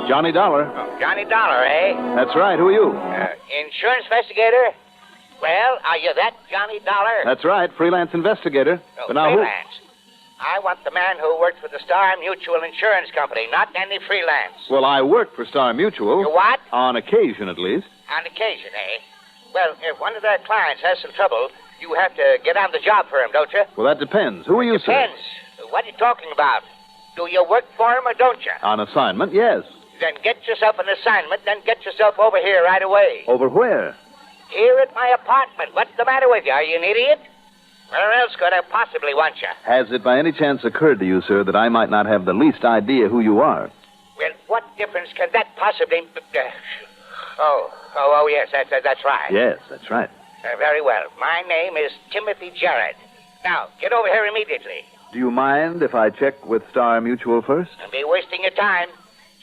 Johnny Dollar. Oh, Johnny Dollar, eh? That's right. Who are you? Insurance investigator? Well, are you that Johnny Dollar? That's right. Freelance investigator. Oh, But now freelance. I want the man who works for the Star Mutual Insurance Company, not any freelance. Well, I work for Star Mutual. You what? On occasion, at least. On occasion, eh? Well, if one of their clients has some trouble, you have to get on the job for him, don't you? Well, that depends. Who are you, Depends. What are you talking about? Do you work for him or don't you? On assignment, yes. Then get yourself an assignment, then get yourself over here right away. Over where? Here at my apartment. What's the matter with you? Are you an idiot? Where else could I possibly want you? Has it by any chance occurred to you, sir, that I might not have the least idea who you are? Well, what difference can that possibly... yes, that's right. Yes, that's right. Very well. My name is Timothy Jarrett. Now, get over here immediately. Do you mind if I check with Star Mutual first? Don't be wasting your time.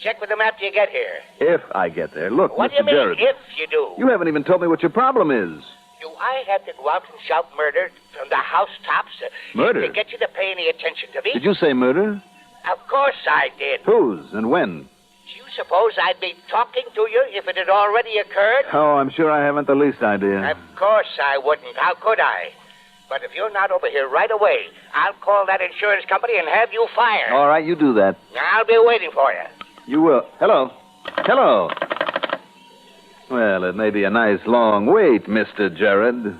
Check with them after you get here. If I get there. Look, What Mr. do you mean, Jarrett, if you do? you haven't even told me what your problem is. Do I have to go out and shout murder from the housetops Murder? to get you to pay any attention to me? Did you say murder? Of course I did. Whose and when? Do you suppose I'd be talking to you if it had already occurred? Oh, I'm sure I haven't the least idea. Of course I wouldn't. How could I? But if you're not over here right away, I'll call that insurance company and have you fired. All right, you do that. I'll be waiting for you. You will. Hello. Hello. Well, it may be a nice long wait, Mr. Jarrett.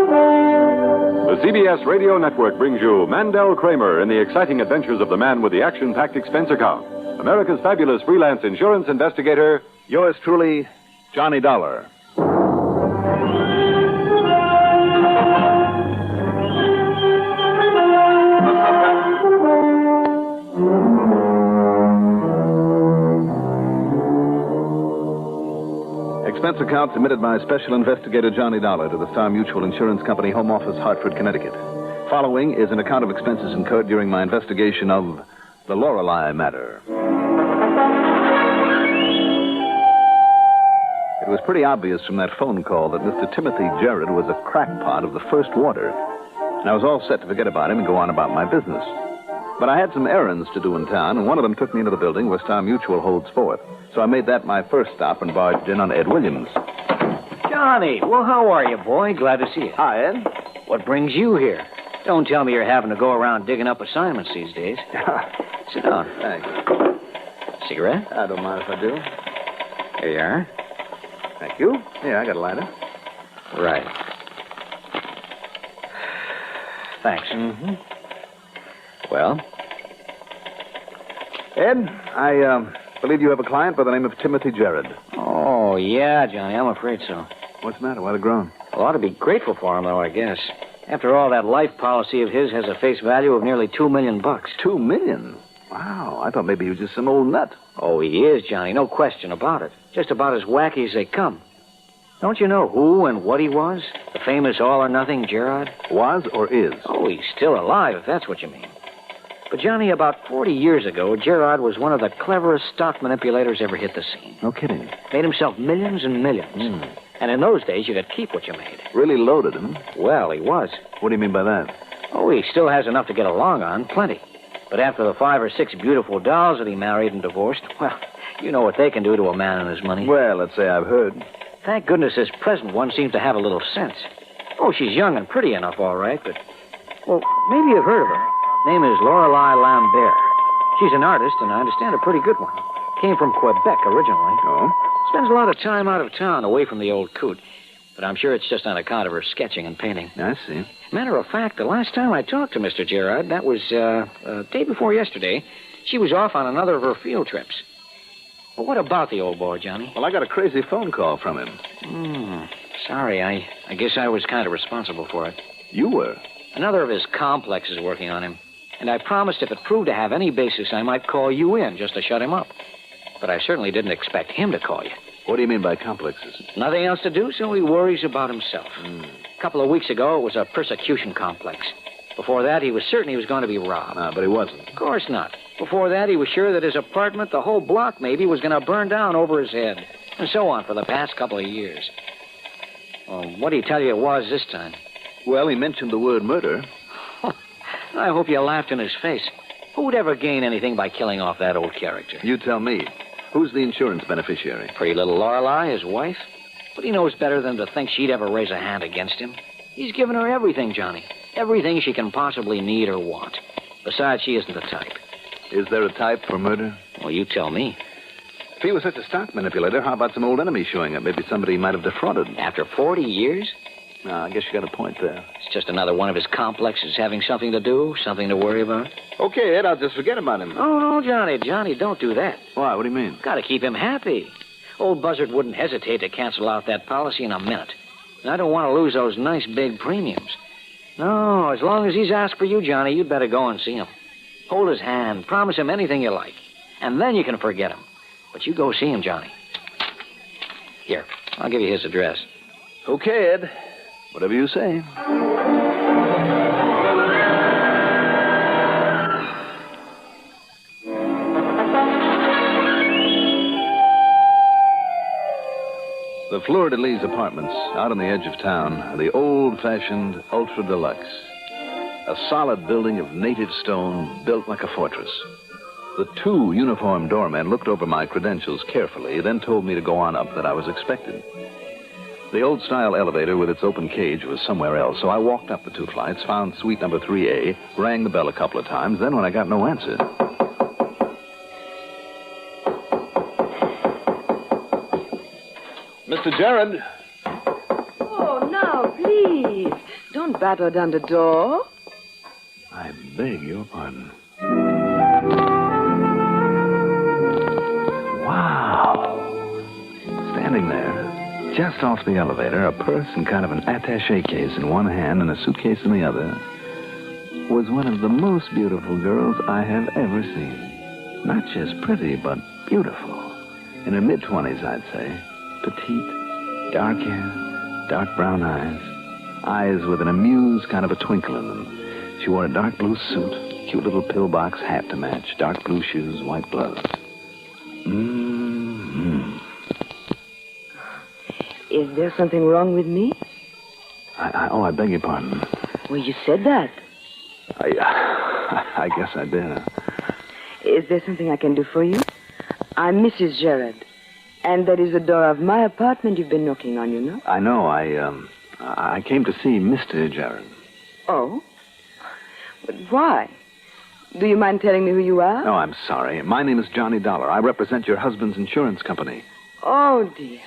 The CBS Radio Network brings you Mandel Kramer in the exciting adventures of the man with the action-packed expense account. America's fabulous freelance insurance investigator. Yours truly, Johnny Dollar. Expense account submitted by Special Investigator Johnny Dollar to the Star Mutual Insurance Company, Home Office, Hartford, Connecticut. Following is an account of expenses incurred during my investigation of the Lorelei Matter. It was pretty obvious from that phone call that Mr. Timothy Jarrett was a crackpot of the first water. And I was all set to forget about him and go on about my business. But I had some errands to do in town, and one of them took me into the building where Star Mutual holds forth. So I made that my first stop and barged in on Ed Williams. Johnny, well, how are you, boy? Glad to see you. Hi, Ed. What brings you here? Don't tell me you're having to go around digging up assignments these days. Sit down. Thanks. Cigarette? I don't mind if I do. Here you are. Thank you. Here, I got a lighter. Right. Thanks. Mm-hmm. Well? Ed, I believe you have a client by the name of Timothy Jarrett. Oh, yeah, Johnny, I'm afraid so. What's the matter? Why the groan? Well, I ought to be grateful for him, though, I guess. After all, that life policy of his has a face value of nearly $2 million. $2 million? Wow, I thought maybe he was just some old nut. Oh, he is, Johnny, no question about it. Just about as wacky as they come. Don't you know who and what he was? The famous all-or-nothing Gerard? Was or is? Oh, he's still alive, if that's what you mean. But, Johnny, about 40 years ago, Gerard was one of the cleverest stock manipulators ever hit the scene. No kidding. Made himself millions and millions. And in those days, you could keep what you made. Really loaded him? Well, he was. What do you mean by that? Oh, he still has enough to get along on, plenty. But after the 5 or 6 beautiful dolls that he married and divorced, well, you know what they can do to a man and his money. Well, let's say I've heard. Thank goodness this present one seems to have a little sense. Oh, she's young and pretty enough, all right, but... Well, maybe you've heard of her. Name is Lorelei Matter. She's an artist, and I understand a pretty good one. Came from Quebec originally. Oh? Spends a lot of time out of town, away from the old coot. But I'm sure it's just on account of her sketching and painting. I see. Matter of fact, the last time I talked to Mr. Gerard, that was day before yesterday, she was off on another of her field trips. Well, what about the old boy, Johnny? Well, I got a crazy phone call from him. Sorry, I guess I was kind of responsible for it. You were? Another of his complexes working on him. And I promised if it proved to have any basis, I might call you in just to shut him up. But I certainly didn't expect him to call you. What do you mean by complexes? Nothing else to do, so he worries about himself. A couple of weeks ago, it was a persecution complex. Before that, he was certain he was going to be robbed. But he wasn't. Of course not. Before that, he was sure that his apartment, the whole block maybe, was going to burn down over his head. And so on for the past couple of years. Well, what did he tell you it was this time? Well, he mentioned the word murder. I hope you laughed in his face. Who would ever gain anything by killing off that old character? You tell me. Who's the insurance beneficiary? Pretty little Lorelei, his wife. But he knows better than to think she'd ever raise a hand against him. He's given her everything, Johnny. Everything she can possibly need or want. Besides, she isn't the type. Is there a type for murder? Well, you tell me. If he was such a stock manipulator, how about some old enemies showing up? Maybe somebody he might have defrauded. After 40 years? No, I guess you got a point there. It's just another one of his complexes, having something to do, something to worry about. Okay, Ed, I'll just forget about him. Oh, no, Johnny, don't do that. Why? What do you mean? Gotta keep him happy. Old Buzzard wouldn't hesitate to cancel out that policy in a minute. And I don't want to lose those nice big premiums. No, as long as he's asked for you, Johnny, you'd better go and see him. Hold his hand, promise him anything you like. And then you can forget him. But you go see him, Johnny. Here, I'll give you his address. Okay, Ed. Whatever you say. The fleur-de-lis apartments out on the edge of town are the old-fashioned ultra-deluxe. A solid building of native stone built like a fortress. The two uniformed doormen looked over my credentials carefully, then told me to go on up that I was expected. The old-style elevator with its open cage was somewhere else, so I walked up the 2 flights, found suite number 3A, rang the bell a couple of times, then when I got no answer... Mr. Jared. Oh, now, please. Don't batter down the door. I beg your pardon. Wow. Standing there, just off the elevator, a purse and kind of an attaché case in one hand and a suitcase in the other, was one of the most beautiful girls I have ever seen. Not just pretty, but beautiful. In her mid-20s, I'd say. Petite, dark hair, dark brown eyes with an amused kind of a twinkle in them. She wore a dark blue suit, cute little pillbox hat to match, dark blue shoes, white gloves. Mm-hmm. Is there something wrong with me? I beg your pardon. Well, you said that. I guess I did. Is there something I can do for you? I'm Mrs. Jared. And that is the door of my apartment you've been knocking on, you know? I know. I came to see Mr. Jared. Oh? But why? Do you mind telling me who you are? No, I'm sorry. My name is Johnny Dollar. I represent your husband's insurance company. Oh, dear.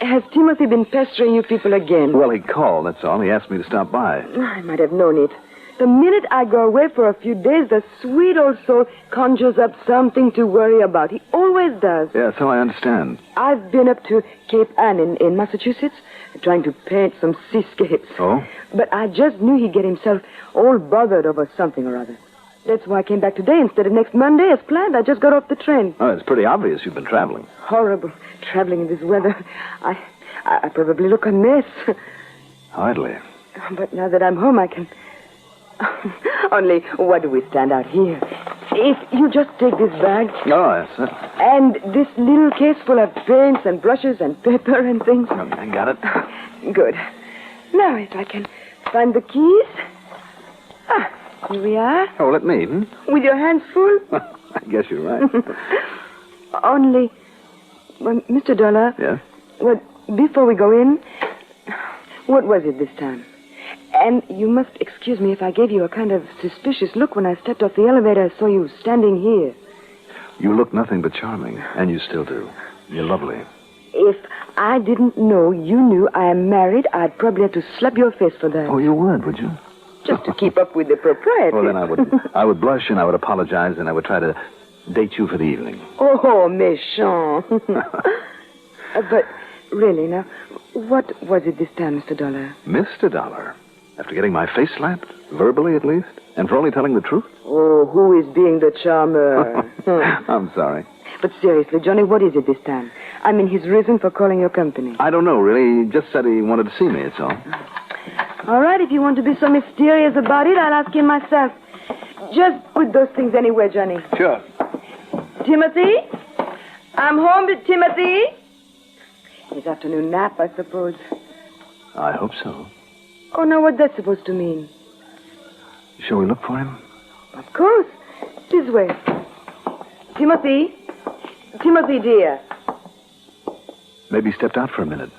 Has Timothy been pestering you people again? Well, he called, that's all. He asked me to stop by. I might have known it. The minute I go away for a few days, the sweet old soul conjures up something to worry about. He always does. Yeah, so I understand. I've been up to Cape Ann in Massachusetts, trying to paint some seascapes. Oh? But I just knew he'd get himself all bothered over something or other. That's why I came back today instead of next Monday as planned. I just got off the train. Oh, it's pretty obvious you've been traveling. Horrible, traveling in this weather. I probably look a mess. Hardly. But now that I'm home, I can... Only, what do we stand out here? If you just take this bag... Oh, yes. And this little case full of paints and brushes and paper and things... I got it. Good. Now, if I can find the keys... Here we are. Oh, let me. With your hands full? I guess you're right. Only... Well, Mr. Dollar... Yes? Well, before we go in... What was it this time? And you must excuse me if I gave you a kind of suspicious look when I stepped off the elevator. I saw you standing here. You look nothing but charming, and you still do. You're lovely. If I didn't know you knew I am married, I'd probably have to slap your face for that. Oh, you would you? Just to keep up with the propriety. Well, then I would blush, and I would apologize, and I would try to date you for the evening. Oh, méchant. But really, now, what was it this time, Mr. Dollar? Mr. Dollar? After getting my face slapped, verbally at least, and for only telling the truth? Oh, who is being the charmer? I'm sorry. But seriously, Johnny, what is it this time? I mean, his reason for calling your company. I don't know, really. He just said he wanted to see me, that's all. All right, if you want to be so mysterious about it, I'll ask him myself. Just put those things anywhere, Johnny. Sure. Timothy? I'm home with Timothy. His afternoon nap, I suppose. I hope so. Oh, now what's that supposed to mean? Shall we look for him? Of course. This way. Timothy? Timothy, dear. Maybe he stepped out for a minute.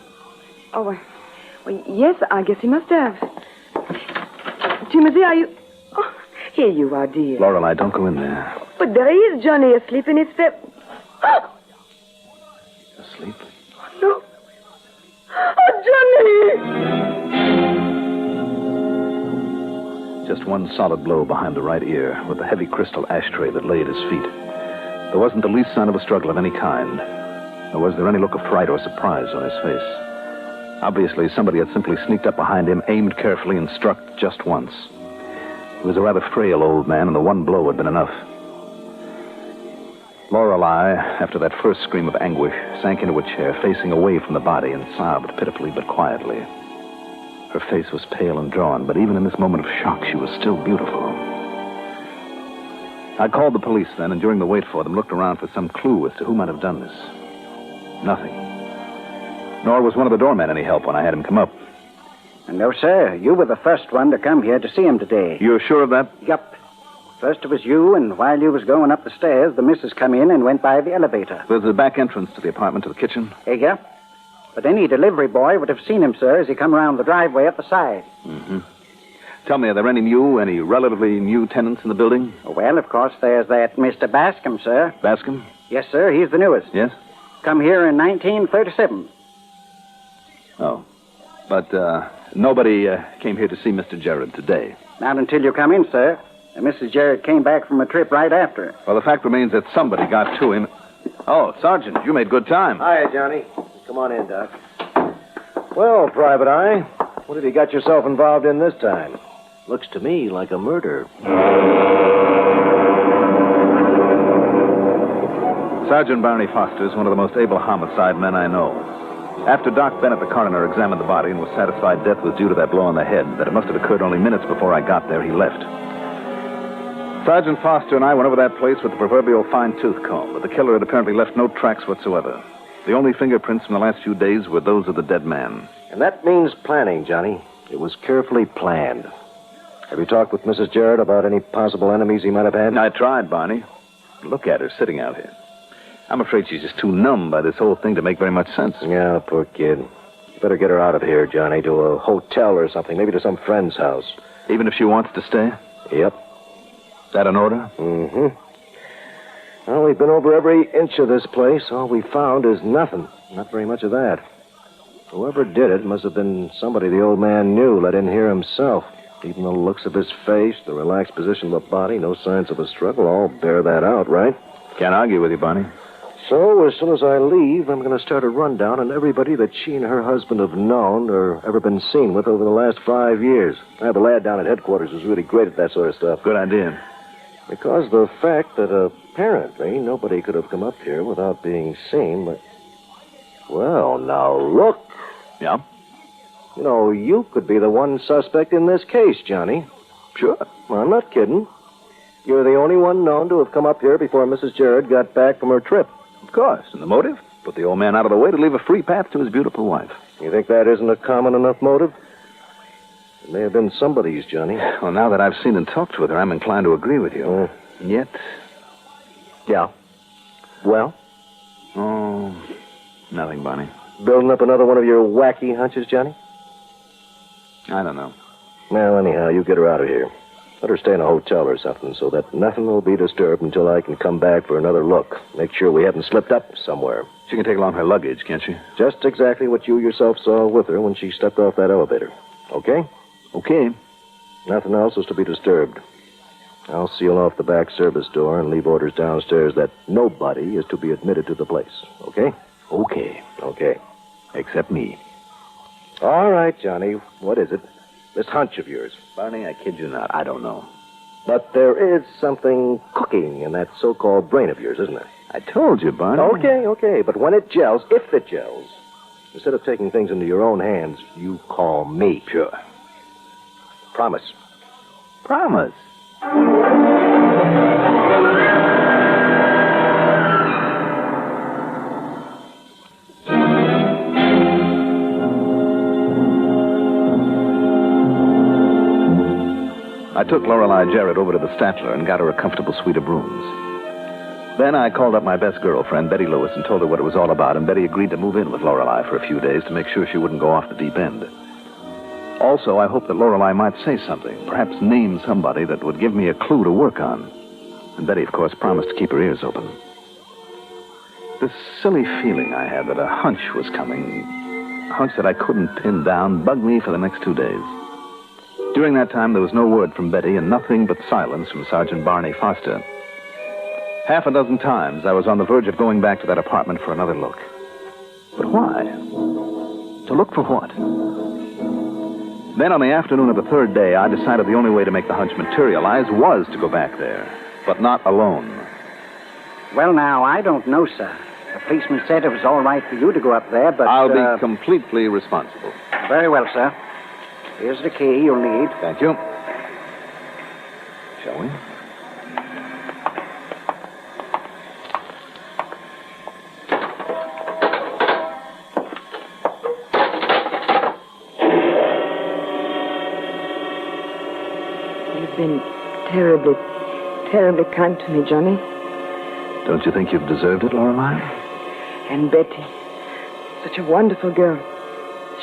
Oh, well, yes, I guess he must have. Timothy, are you... Oh, here you are, dear. Lorelei, don't go in there. But there he is, Johnny, asleep in his bed. Oh, Asleep? no. Oh, Johnny! Just one solid blow behind the right ear with the heavy crystal ashtray that lay at his feet. There wasn't the least sign of a struggle of any kind. Nor was there any look of fright or surprise on his face. Obviously, somebody had simply sneaked up behind him, aimed carefully, and struck just once. He was a rather frail old man, and the one blow had been enough. Lorelei, after that first scream of anguish, sank into a chair, facing away from the body, and sobbed pitifully but quietly. Her face was pale and drawn, but even in this moment of shock, she was still beautiful. I called the police then, and during the wait for them, looked around for some clue as to who might have done this. Nothing. Nor was one of the doormen any help when I had him come up. No, sir. You were the first one to come here to see him today. You're sure of that? Yup. First it was you, and while you was going up the stairs, the missus come in and went by the elevator. There's a back entrance to the apartment, to the kitchen. Yeah. But any delivery boy would have seen him, sir, as he come around the driveway up the side. Mm-hmm. Tell me, are there any relatively new tenants in the building? Well, of course, there's that Mr. Bascom, sir. Bascom? Yes, sir. He's the newest. Yes? Come here in 1937. Oh. But, nobody came here to see Mr. Jared today. Not until you come in, sir. And Mrs. Jarrett came back from a trip right after. Well, the fact remains that somebody got to him. Oh, Sergeant, you made good time. Hiya, Johnny. Come on in, Doc. Well, Private Eye, what have you got yourself involved in this time? Looks to me like a murder. Sergeant Barney Foster is one of the most able homicide men I know. After Doc Bennett, the coroner, examined the body and was satisfied death was due to that blow on the head, that it must have occurred only minutes before I got there, he left. Sergeant Foster and I went over that place with the proverbial fine-tooth comb, but the killer had apparently left no tracks whatsoever. The only fingerprints from the last few days were those of the dead man. And that means planning, Johnny. It was carefully planned. Have you talked with Mrs. Jarrett about any possible enemies he might have had? I tried, Barney. Look at her sitting out here. I'm afraid she's just too numb by this whole thing to make very much sense. Yeah, poor kid. You better get her out of here, Johnny, to a hotel or something, maybe to some friend's house. Even if she wants to stay? Yep. Is that an order? Mm-hmm. Well, we've been over every inch of this place. All we found is nothing. Not very much of that. Whoever did it must have been somebody the old man knew, let in here himself. Even the looks of his face, the relaxed position of the body, no signs of a struggle, all bear that out, right? Can't argue with you, Barney. So, as soon as I leave, I'm going to start a rundown on everybody that she and her husband have known or ever been seen with over the last 5 years. The lad down at headquarters is really great at that sort of stuff. Good idea. Because of the fact that apparently nobody could have come up here without being seen, but... Well, now look. Yeah? You know, you could be the one suspect in this case, Johnny. Sure. Well, I'm not kidding. You're the only one known to have come up here before Mrs. Jarrett got back from her trip. Of course. And the motive? Put the old man out of the way to leave a free path to his beautiful wife. You think that isn't a common enough motive? It may have been somebody's, Johnny. Well, now that I've seen and talked with her, I'm inclined to agree with you. Yet? Yeah. Well? Oh, nothing, Barney. Building up another one of your wacky hunches, Johnny? I don't know. Well, anyhow, you get her out of here. Let her stay in a hotel or something so that nothing will be disturbed until I can come back for another look. Make sure we haven't slipped up somewhere. She can take along her luggage, can't she? Just exactly what you yourself saw with her when she stepped off that elevator. Okay? Okay. Nothing else is to be disturbed. I'll seal off the back service door and leave orders downstairs that nobody is to be admitted to the place. Okay? Okay. Okay. Except me. All right, Johnny. What is it? This hunch of yours. Barney, I kid you not. I don't know. But there is something cooking in that so-called brain of yours, isn't there? I told you, Barney. Okay. But when it gels, if it gels, instead of taking things into your own hands, you call me. Sure. Promise. Promise. I took Lorelei Jarrett over to the Statler and got her a comfortable suite of rooms. Then I called up my best girlfriend, Betty Lewis, and told her what it was all about, and Betty agreed to move in with Lorelei for a few days to make sure she wouldn't go off the deep end. Also, I hoped that Lorelei might say something, perhaps name somebody that would give me a clue to work on. And Betty, of course, promised to keep her ears open. This silly feeling I had that a hunch was coming, a hunch that I couldn't pin down, bugged me for the next 2 days. During that time, there was no word from Betty and nothing but silence from Sergeant Barney Foster. Half a dozen times, I was on the verge of going back to that apartment for another look. But why? To look for what? Then, on the afternoon of the third day, I decided the only way to make the hunch materialize was to go back there, but not alone. Well, now, I don't know, sir. The policeman said it was all right for you to go up there, but... I'll be completely responsible. Very well, sir. Here's the key you'll need. Thank you. Shall we? You've been terribly, terribly kind to me, Johnny. Don't you think you've deserved it, Lorelei? And Betty. Such a wonderful girl.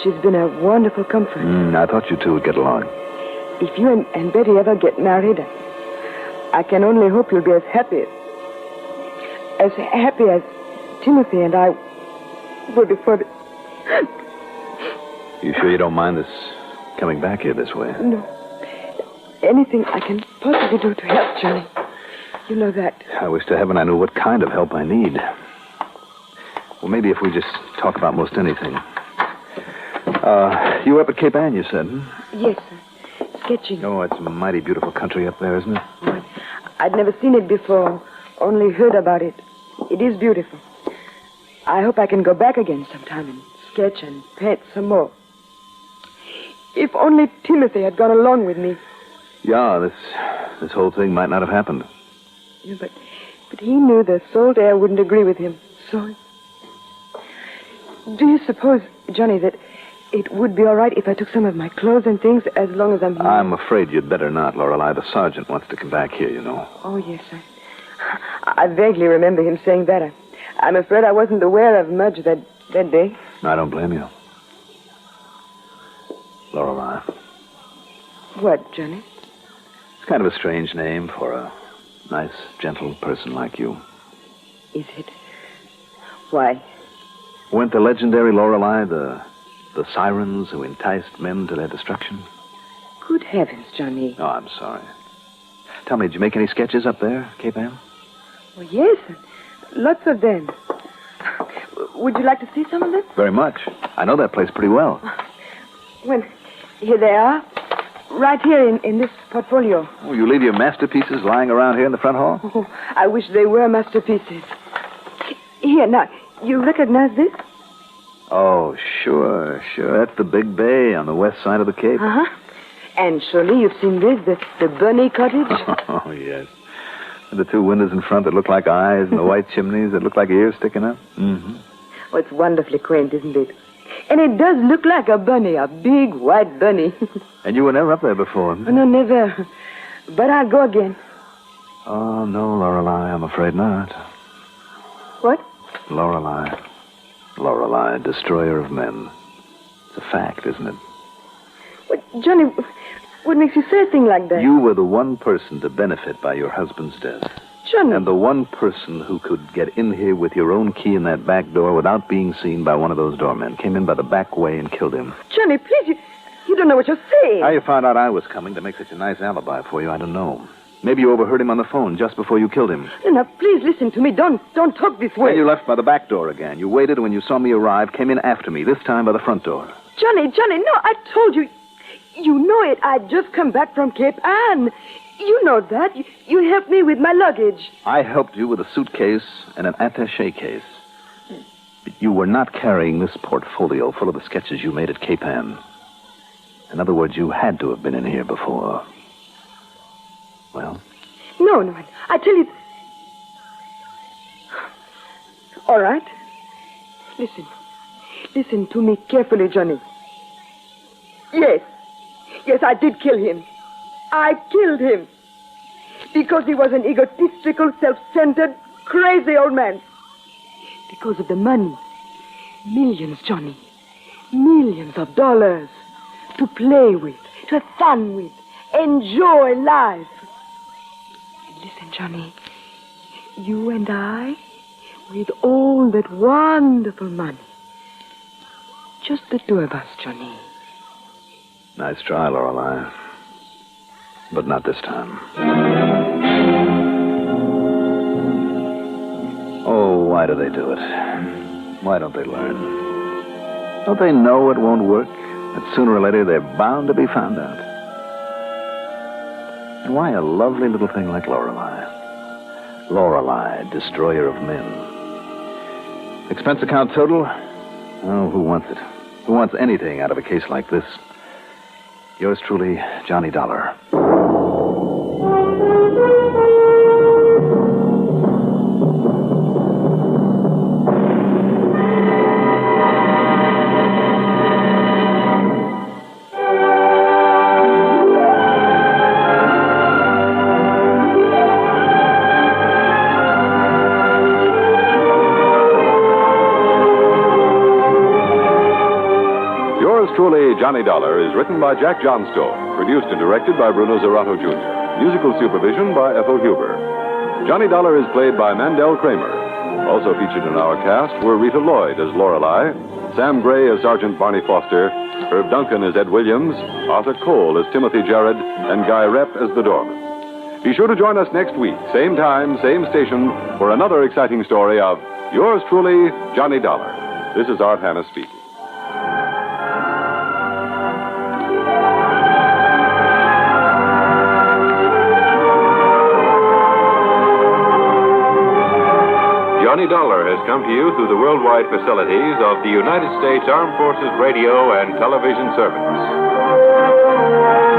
She's been a wonderful comfort. I thought you two would get along. If you and Betty ever get married, I can only hope you'll be as happy as Timothy and I were before the... You sure you don't mind this coming back here this way? No. Anything I can possibly do to help, Johnny. You know that. I wish to heaven I knew what kind of help I need. Well, maybe if we just talk about most anything. You were up at Cape Ann, you said, Yes, sir. Sketching. Oh, it's a mighty beautiful country up there, isn't it? Oh, I'd never seen it before, only heard about it. It is beautiful. I hope I can go back again sometime and sketch and paint some more. If only Timothy had gone along with me. Yeah, this whole thing might not have happened. Yeah, but he knew the salt air wouldn't agree with him, so... Do you suppose, Johnny, that it would be all right if I took some of my clothes and things as long as I'm here? I'm afraid you'd better not, Lorelei. The sergeant wants to come back here, you know. Oh, yes, I vaguely remember him saying that. I'm afraid I wasn't aware of much that day. I don't blame you. Lorelei. What, Johnny? It's kind of a strange name for a nice, gentle person like you. Is it? Why? Weren't the legendary Lorelei the sirens who enticed men to their destruction? Good heavens, Johnny. Oh, I'm sorry. Tell me, did you make any sketches up there, Cape Ann? Well, yes, lots of them. Would you like to see some of them? Very much. I know that place pretty well. Well, here they are. Right here in this portfolio. Oh, you leave your masterpieces lying around here in the front hall? Oh, I wish they were masterpieces. Here, now, you recognize this? Oh, sure. That's the big bay on the west side of the Cape. Uh-huh. And surely you've seen this, the Bunny Cottage? Oh, yes. And the two windows in front that look like eyes and the white chimneys that look like ears sticking up. Mm-hmm. Oh, it's wonderfully quaint, isn't it? And it does look like a bunny, a big white bunny. And you were never up there before? Oh, no, never. But I'll go again. Oh, no, Lorelei, I'm afraid not. What? Lorelei, destroyer of men. It's a fact, isn't it? Well, Johnny, what makes you say a thing like that? You were the one person to benefit by your husband's death. Johnny. And the one person who could get in here with your own key in that back door without being seen by one of those doormen. Came in by the back way and killed him. Johnny, please, you don't know what you're saying. How you found out I was coming to make such a nice alibi for you, I don't know. Maybe you overheard him on the phone just before you killed him. Now, please listen to me. Don't talk this way. Then you left by the back door again. You waited when you saw me arrive, came in after me, this time by the front door. Johnny, no, I told you. You know it. I'd just come back from Cape Ann. You know that. You helped me with my luggage. I helped you with a suitcase and an attaché case. But you were not carrying this portfolio full of the sketches you made at Cape Ann. In other words, you had to have been in here before. Well? No, I tell you... All right. Listen to me carefully, Johnny. Yes, I did kill him. I killed him. Because he was an egotistical, self-centered, crazy old man. Because of the money. Millions, Johnny. Millions of dollars. To play with, to have fun with, enjoy life. And listen, Johnny. You and I, with all that wonderful money. Just the two of us, Johnny. Nice try, Lorelei. But not this time. Oh, why do they do it? Why don't they learn? Don't they know it won't work? That sooner or later they're bound to be found out. And why a lovely little thing like Lorelei? Lorelei, destroyer of men. Expense account total? Oh, who wants it? Who wants anything out of a case like this? Yours truly, Johnny Dollar. Truly, Johnny Dollar is written by Jack Johnstone, produced and directed by Bruno Zerato Jr., musical supervision by Ethel Huber. Johnny Dollar is played by Mandel Kramer. Also featured in our cast were Rita Lloyd as Lorelei, Sam Gray as Sergeant Barney Foster, Herb Duncan as Ed Williams, Arthur Cole as Timothy Jarrett, and Guy Repp as the doorman. Be sure to join us next week, same time, same station, for another exciting story of yours truly, Johnny Dollar. This is Art Hanna speaking. Johnny Dollar has come to you through the worldwide facilities of the United States Armed Forces Radio and Television Service.